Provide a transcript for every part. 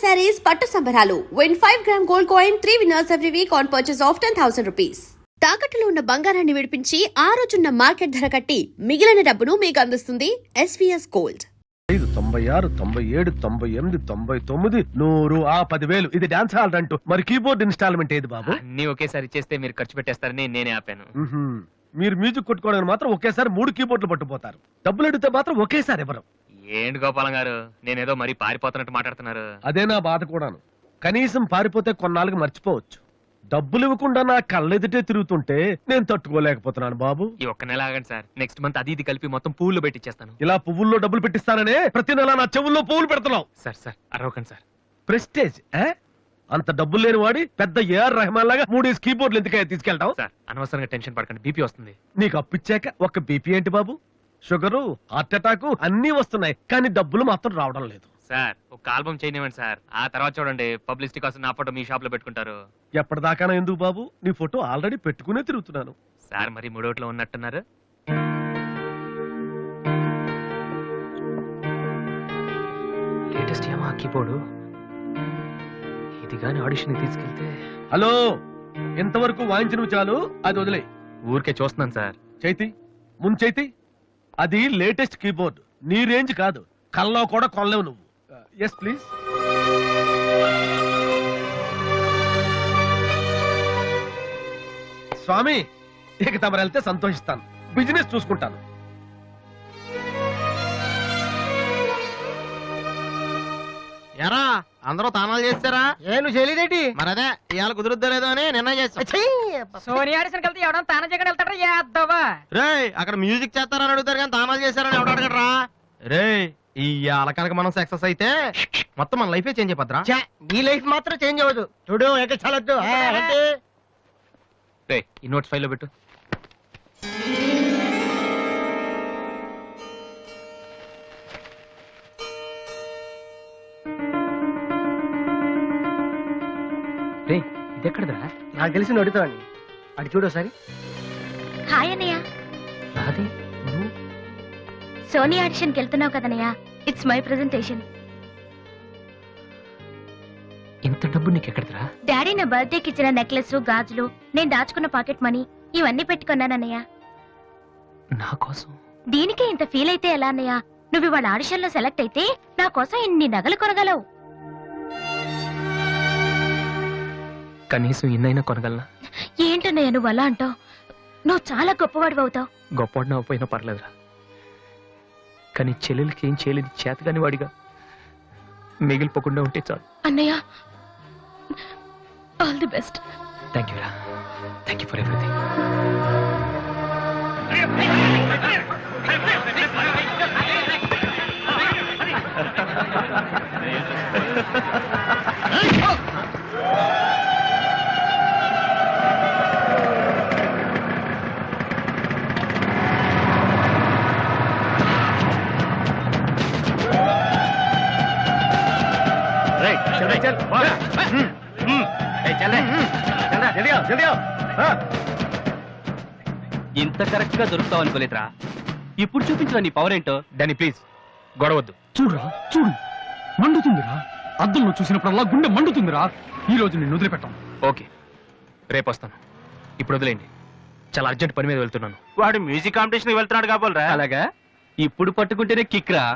sarees పట్టు సంబరాలు. Win 5-gram gold coin, 3 winners every week on purchase of 10,000 rupees. తాకట్టులో ఉన్న బంగారాన్ని విడిపించి ఆ రోజున్న మార్కెట్ ధర కట్టి మిగిలిన డబ్బును మీకు అందిస్తుంది SVS Gold. 96, 97, 98, 99, 100, 10,000. ఇది డాన్స్ హాల్ అంటూ మరి కీబోర్డ్ ఇన్స్టాల్మెంట్ ఏది బాబు? అన్ని ఒకేసారి చేస్తే మీరు ఖర్చు పెట్టేస్తారని నేనే ఆపాను. మీరు మ్యూజిక్ కొట్టుకోవడానికి మాత్రం ఒకేసారి 3 కీబోర్డులు పట్టుపోతారు. డబ్బులు అడిగితే మాత్రం ఒకేసారి ఎవరు? ఏంటి గోపాలం గారు, నేనేదో మరీ పారిపోతున్నట్టు మాట్లాడుతున్నారు. అదే నా బాధ కూడాను. కనీసం పారిపోతే కొన్నాళ్ళకి మర్చిపోవచ్చు. డబ్బులు ఇవ్వకుండా నా కళ్ళెదుటే తిరుగుతుంటే నేను తట్టుకోలేకపోతున్నాను బాబు. ఈ ఒక్క నెల ఆగండి సార్, నెక్స్ట్ మంత్ అది ఇది కలిపి మొత్తం పువ్వులు పెట్టిచ్చేస్తాను. ఇలా పువ్వుల్లో డబ్బులు పెట్టిస్తాననే ప్రతి నెల నా చెవుల్లో పువ్వులు పెడుతున్నావు. Sir అరవకండి sir. ప్రెస్టేజ్ అంత డబ్బులు లేని వాడి పెద్ద AR రెహమాన్ లాగా 3 కీబోర్డులు ఎందుకే తీసుకెళ్తావు? సార్ అనవసరంగా టెన్షన్ పడకండి, బీపీ వస్తుంది. నీకు అప్పిచ్చాక ఒక్క బీపీ ఏంటి బాబు? షుగరు, హార్ట్ అటాక్ అన్ని వస్తున్నాయి, కానీ డబ్బులు మాత్రం రావడం లేదు. సార్ ఒక ఆల్బమ్ చేయనివ్వండి సార్, ఆ తర్వాత చూడండి పబ్లిసిటీ కోసం నా ఫోటో మీ షాప్ లో పెట్టుకుంటారు. ఎప్పటిదాకా ఎందుకు బాబు? నీ ఫోటో ఆల్రెడీ పెట్టుకునే తిరుగుతున్నాను. సార్ మరి మూడోట్లో ఉన్నట్టున్నారు. లేటెస్ట్ ఏమా కీబోర్డు, ఇది గాని ఆడిషన్ తీసుకెళ్తే. హలో, ఇంతవరకు వాయించిన చాలు, అది వదిలే. ఊరికే చూస్తున్నాను సార్. చైతి ముందు చైతి, అది లేటెస్ట్ కీబోర్డ్, నీ రేంజ్ కాదు, కల్లో కూడా కొనలేవు నువ్వు. Yes please. స్వామి, ఇక తమరు వెళ్తే సంతోషిస్తాను, బిజినెస్ చూసుకుంటాను. ఎరా అందరూ తానాలు చేస్తారా? నువ్వు చేయలేదేటి? మరి అదే ఇవాళ కుదురుద్దో లేదో అని నిర్ణయం చేస్తా. సోనియా ఆడిషన్ కలిసి ఎవడం తానం చేయకుండా వెళ్తాడా? యాదవా రే, అక్కడ మ్యూజిక్ చేస్తారని అడుగుతారు కానీ తానాలు చేస్తారని ఎవడు అడగడరా? రే, ఇవాళ కనుక మనం సక్సెస్ అయితే మొత్తం మన లైఫే చేంజ్ అయిపోద్రా. నీ లైఫ్ మాత్రం చేంజ్ అవ్వదు. చూడు చాలొద్దు. రే ఈ నోట్స్ ఫైల్లో పెట్టు. రే ఇదెక్కడదా? నాకు తెలిసి అడుగుతావని అడి చూడు ఒకసారి. హాయ్ అన్నయ్య. రాది నువ్వు సోనియా ఆడిషన్కి వెళ్తున్నావు కదన్నయ్య, ఇట్స్ మై ప్రెజెంటేషన్. ఇంత డబ్బు నీకెక్కడదరా? డాడీ నా బర్త్డేకి ఇచ్చిన నెక్లెస్, గాజులు, నేను దాచుకున్న పాకెట్ మనీ ఇవన్నీ పెట్టుకున్నానన్నయ్య. నా కోసం? దీనికే ఇంత ఫీల్ అయితే ఎలా అన్నయ్య? నువ్వు ఇవాళ ఆడిషన్ లో సెలెక్ట్ అయితే నా కోసం ఇన్ని నగలు కొనగలవు. కనీసం ఇన్నైనా కొనగలనా? ఏంటన్నయ్య నువ్వు అలా అంటావు? నువ్వు చాలా గొప్పవాడు అవుతావు. గొప్పవాడిని అవ్వపోయినా పర్లేదురా, కానీ చెల్లెలకి ఏం చేయలేదు చేతగాని వాడిగా మిగిలిపోకుండా ఉంటే చాలు. అన్నయ్య, all the best. Thank you రా, థ్యాంక్ యూ ఫర్ ఎవ్రీథింగ్. ఇంత కరెక్ట్ గా దొరుకుతావు అనుకోలేదురా. ఇప్పుడు చూపించిన నీ పవర్ ఏంటో. డానీ ప్లీజ్ గొడవద్దు. చూడురా చూడు, మండుతుందిరా. అద్దంలో చూసినప్పుడల్లా గుండె మండుతుందిరా. ఈ రోజు నిన్ను వదిలిపెట్టాం. ఓకే, రేపు వస్తాను. ఇప్పుడు వదిలేండి, చాలా అర్జెంట్ పని మీద వెళ్తున్నాను. వాడు మ్యూజిక్ కాంపిటీషన్ వెళ్తున్నాడు కాబోలరా. అలాగా? ఇప్పుడు పట్టుకుంటేనే కిక్ రా.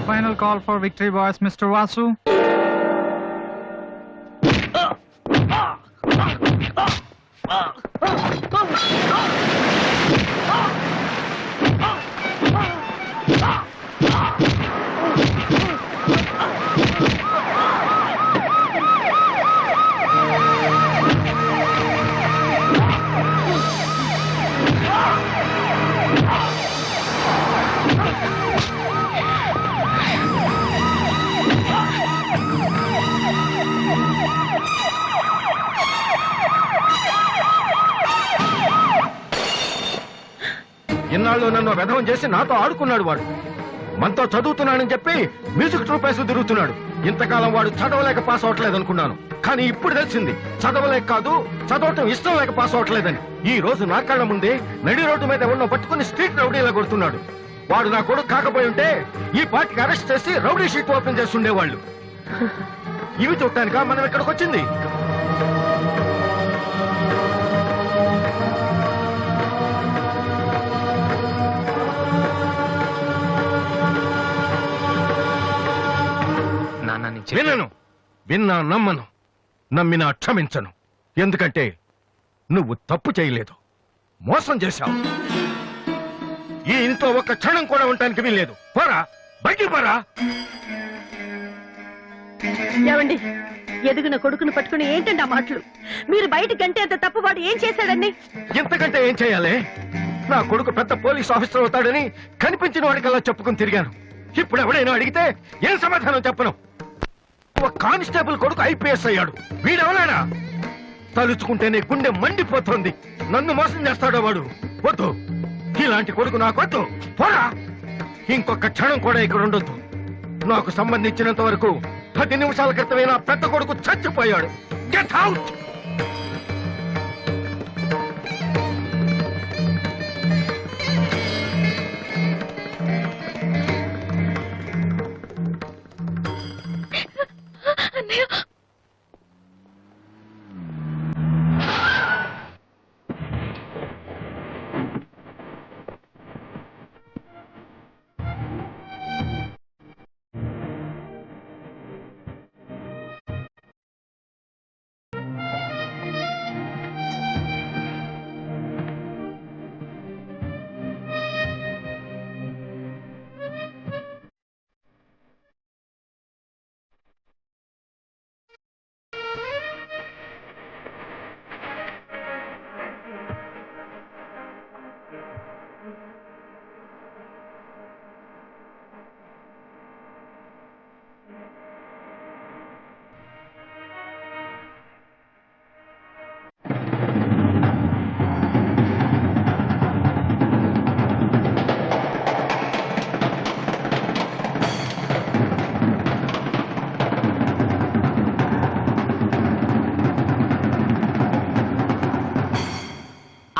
final call for victory boys, Mr. Vasu. ఇన్నాళ్ళు నన్ను వెధవం చేసి నాతో ఆడుకున్నాడు వాడు. మనతో చదువుతున్నానని చెప్పి మ్యూజిక్ ట్రూప్ వేసి తిరుగుతున్నాడు. ఇంతకాలం వాడు చదవలేక పాస్ అవట్లేదు అనుకున్నాను, కానీ ఇప్పుడు తెలిసింది చదవలేక కాదు, చదవటం ఇష్టం లేక పాస్ అవట్లేదని. ఈ రోజు నా కళ్ళ ముందే నడి రోడ్డు మీద ఉన్న పట్టుకుని స్ట్రీట్ రౌడీలా కొడుతున్నాడు. వాడు నా కొడుకు కాకపోయి ఉంటే ఈ పార్టీకి అరెస్ట్ చేసి రౌడీ షీట్ ఓపెన్ చేస్తుండేవాళ్ళు. ఇవి చూడటానికా మనం ఇక్కడికి వచ్చింది? వినను, విన్నా నమ్మను, నమ్మినా క్షమించను. ఎందుకంటే నువ్వు తప్పు చేయలేదు, మోసం చేశావు. ఈ ఇంట్లో ఒక్క క్షణం కూడా ఉండటానికి వీల్లేదు. పోరా, బయటికి పోరా. ఏమండి, ఎదిగిన కొడుకును పట్టుకుని ఏంటండి ఆ మాటలు? మీరు బయటకంటే అంత తప్పు వాడు ఏం చేశాడండి? ఇంతకంటే ఏం చేయాలి? నా కొడుకు పెద్ద పోలీస్ ఆఫీసర్ అవుతాడని కనిపించిన వాడికల్లా చెప్పుకుని తిరిగాను. ఇప్పుడు ఎవడైనా అడిగితే ఏం సమాధానం చెప్పను. ఒక కానిస్టేబుల్ కొడుకు ఐపీఎస్ అయ్యాడు. వీడెవరైనా తలుచుకుంటేనే గుండె మండిపోతుంది. నన్ను మోసం చేస్తాడో వాడు. వద్దు, ఇలాంటి కొడుకు నాకొద్దు. పోరా, ఇంకొక క్షణం కూడా ఇక్కడ ఉండొద్దు. నాకు సంబంధించినంత వరకు 10 నిమిషాల క్రితమే నా పెద్ద కొడుకు చచ్చిపోయాడు. Get out.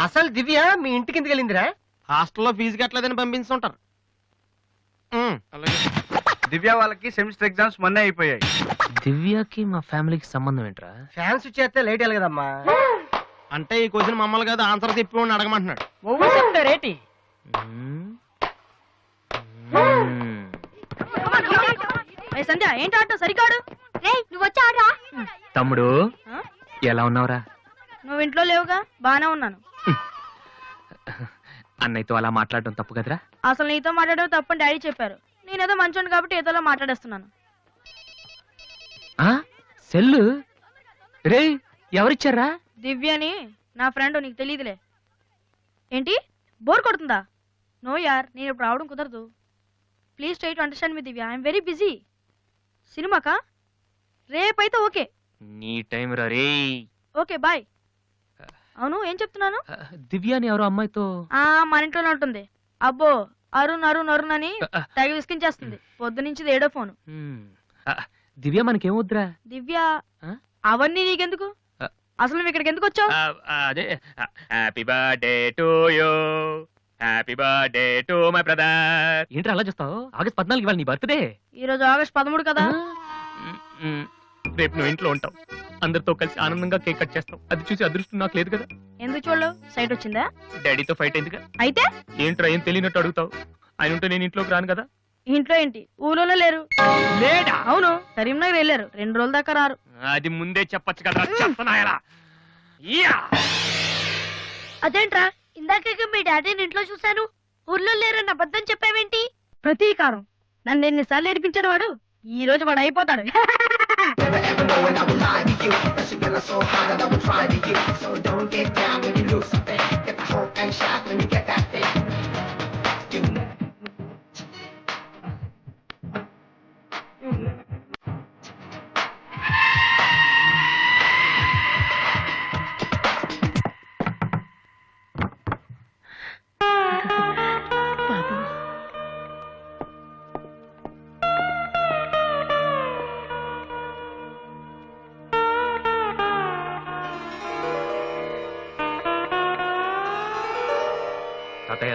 అసలు దివ్య మీ ఇంటికి ఎందుకు వెళ్ళిందిరా? హాస్టల్లో ఫీజు కట్టలేదని పంపిస్తుంటారు. దివ్య వాళ్ళకి సెమిస్టర్ ఎగ్జామ్స్ మొన్నే అయిపోయాయి. దివ్యకి మా ఫ్యామిలీకి సంబంధం ఏంట్రా? ఫ్యాన్స్ చేస్తే లేట్ అయ్యాలి కదమ్మా. అంటే ఈ క్వశ్చన్ మమ్మల్ని కాదు, ఆన్సర్ తిప్పి అడగమంటున్నాడు. చెప్తారేటి? సంధ్య ఏంటి ఆటో సరికాడు? నువ్వు వచ్చి ఆడరా. తమ్ముడు ఎలా ఉన్నావురా? నువ్వు ఇంట్లో లేవుగా, బానే ఉన్నాను. అన్నయ్యతో అలా మాట్లాడడం తప్పు కదరా? అసలు నీతో మాట్లాడడం తప్పని డాడీ చెప్పారు. నేనేదో మంచోని కాబట్టి ఏదోలా మాట్లాడేస్తున్నాను. సెల్లు రే ఎవరిచ్చారా? దివ్యని, నా ఫ్రెండ్, నీకు తెలియదులే. ఏంటి బోర్ కొడుతుందా? నో యార్, నేను ఇప్పుడు రావడం కుదరదు. Please try to understand me Divya, I'm very busy. సినిమాకా? రేపైతే ఓకే. నీ టైం రా రే. Okay bye. అవును, ఏం చెప్తున్నాను? దివ్యాని ఎవరో అమ్మాయితో మన ఇంట్లోనే ఉంటుంది. అబ్బో, అరుణ్ అరుణ్ అరుణ్ అని తెగ విసికించేస్తుంది. పొద్దు నుంచి ఏడో ఫోను. దివ్య మనకేమొద్దురా? దివ్య అవన్నీ నీకెందుకు? అసలు నువ్వు ఇక్కడికి ఎందుకు వచ్చావు? అదే happy birthday to you, happy birthday to my brother. ఏంట్రా అలా చూస్తావు? ఆగస్ట్ 14 ఇవాళ నీ బర్త్డే. ఈ రోజు ఆగస్ట్ 13 కదా. రేపు నువ్వు ఇంట్లో ఉంటావు, అందరితో కలిసి ఆనందంగా కేక్ కట్ చేస్తావు. అది చూసి అదృష్టం నాకు లేదు కదా. ఎందుకు చూడలేవు? సైట్ వచ్చిందా? డాడీతో ఫైట్ అయిందిగా. అయితే ఏంట్రా ఏం తెలియనట్టు అడుగుతావు? ఆయన ఉంటే నేను ఇంట్లోకి రాను కదా. ఇంట్లో ఏంటి ఊళ్ళో లేరు. లేడా? అవును, కరీంనగర్ వెళ్ళారు, 2 రోజుల దాకా రారు. అది ముందే చెప్పొచ్చు కదా చెప్తున్నాయలా. అదేంట్రా ఇందాక మీ డాడీని ఇంట్లో చూశాను, ఊర్లో లేరన్న అబద్ధం చెప్పావేంటి? ప్రతీకారం. నన్ను ఎన్నిసార్లు ఏడిపించాడు వాడు, ఈ రోజు వాడు అయిపోతాడు. తాతయ్య,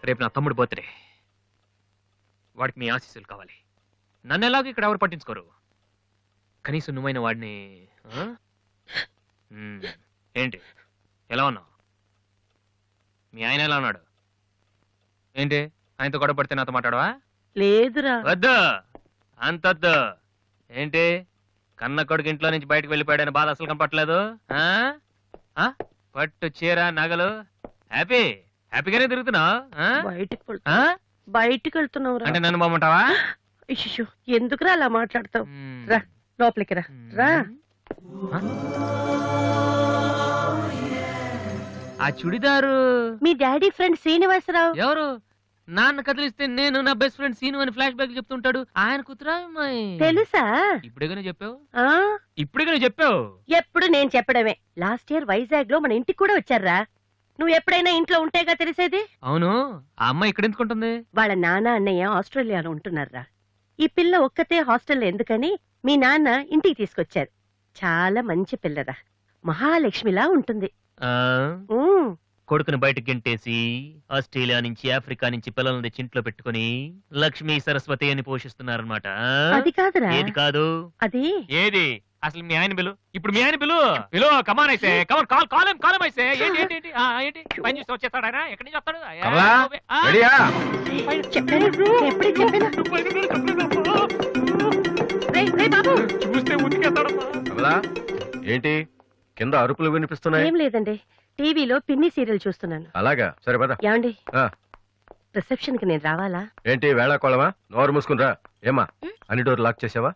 రేపు నా తమ్ముడు బర్త్డే. వాడికి మీ ఆశీస్సులు కావాలి. నన్ను ఎలాగో ఇక్కడ ఎవరు పట్టించుకోరు. కనీసం నువ్వైన వాడిని ఆ? ఏంటి ఎలా ఉన్నావు? మీ ఆయన ఎలా ఉన్నాడు? ఏంటి ఆయనతో గొడవ పడితే నాతో మాట్లాడవా? లేదురా. వద్దు, అంతొద్దు. ఏంటి కన్న కొడుకు ఇంట్లో నుంచి బయటకు వెళ్ళిపోయాడని బాధ అసలు కనపట్లేదు? పట్టు చీర నగలు హ్యాపీగానే తిరుగుతున్నావు. బయటికి వెళ్తున్నావు అంటే నన్ను బాగుంటావా? ఎందుకురా అలా మాట్లాడతావు? రా లోపలికి రా. రా. ఆ చుడిదారు మీ డాడీ ఫ్రెండ్ శ్రీనివాసరావు. ఎవరు? నాన్న కదిలిస్తే నేను నా బెస్ట్ ఫ్రెండ్ సీను అని ఫ్లాష్ బ్యాక్ చెప్తుంటాడు. ఆయన కూతురా అమ్మాయి? తెలుసా? ఇప్పుడేగానే చెప్పావు. ఆ ఇప్పుడేగానే చెప్పావు. ఎప్పుడు నేను చెప్పడమే. లాస్ట్ ఇయర్ వైజాగ్ లో మన ఇంటికి కూడా వచ్చారా. నువ్వు ఎప్పుడైనా ఇంట్లో ఉంటేగా తెలిసేది. అవును, ఆ అమ్మాయి ఇక్కడ ఎందుకుంటుంది? వాళ్ళ నాన్న అన్నయ్య ఆస్ట్రేలియాలో ఉంటున్నారా. ఈ పిల్ల ఒక్కతే హాస్టల్లో ఎందుకని మీ నాన్న ఇంటికి తీసుకొచ్చారు. చాలా మంచి పిల్లరా, మహాలక్ష్మిలా ఉంటుంది. కొడుకుని బయటకు గెంటేసి ఆస్ట్రేలియా నుంచి ఆఫ్రికా నుంచి పిల్లల్ని తెచ్చి ఇంట్లో పెట్టుకుని లక్ష్మీ సరస్వతి అని పోషిస్తున్నారన్నమాట. అది కాదురా. ఏది కాదు? అది ఏది అసలు? మీ ఆయన బిలు. ఇప్పుడు మీ ఆయన బిలు కమాన్ అయితే కమాన్ కాలం అయితే ఏంటి ఏంటి ఏంటి ఏంటి పని చూసి వచ్చేస్తాడు ఆయన? ఎక్కడి నుంచి వస్తాడు? చూస్తే ఉతికేస్తాడు. ఏంటి కింద అరుపులు వినిపిస్తున్నాయి? ఏం లేదండి, టీవీలో పిన్ని సీరియల్ చూస్తున్నాను. అలాగా, సరే పద. ఏమండి, రిసెప్షన్ కి నేను రావాలా? ఏంటి వేళాకోళమా? నోరు మూసుకుని రా. ఏమా అన్ని డోర్ లాక్ చేసావా?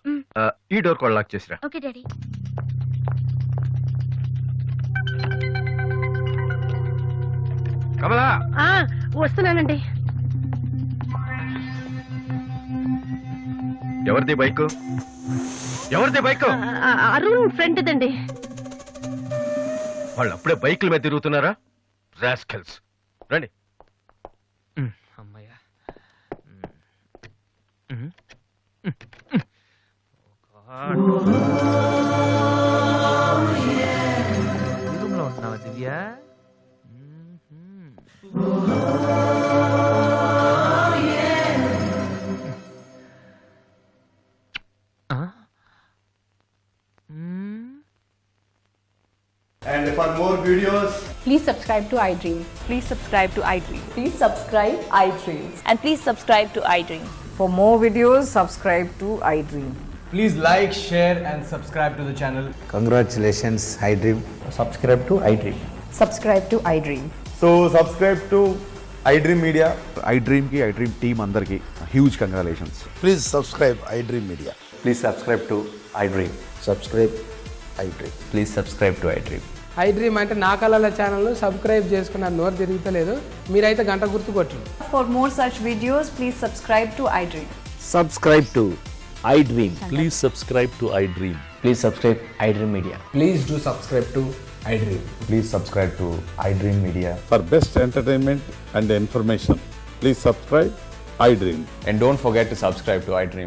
ఈ డోర్ కూడా లాక్ చేసిరా. Okay daddy. కమలా, వస్తున్నానండి. ఎవరిది బైక్? ఎవరిది బైక్? అరుణ్ ఫ్రెండ్ దండి. వాళ్ళు అప్పుడే బైకుల మీద తిరుగుతున్నారా? రాస్కెల్స్. రండి. అమ్మయ్యా. రూమ్లో ఉంటున్నావా దివ్య? And for more videos, please subscribe to iDream. Please subscribe to iDream. Please subscribe iDream. And please subscribe to iDream. For more videos, subscribe to iDream. please like, share and subscribe to the channel. Congratulations, iDream. Subscribe to iDream. Subscribe to iDream. So subscribe to iDream Media. iDream ki iDream team andarki huge congratulations. Please subscribe iDream Media. Please subscribe to iDream. Subscribe iDream. Please subscribe to iDream. iDream అంటే నా కళల channel subscribe చేసుకున్న నోరు తిరుగుతలేదు. మీరైతే గంట గుర్తు కొట్టండి. For more such videos, please subscribe to iDream. Subscribe to iDream. Please subscribe to iDream. Please subscribe iDream Media. Please do subscribe to iDream. Please subscribe to iDream Media. For best entertainment and information, please subscribe iDream. And don't forget to subscribe to iDream.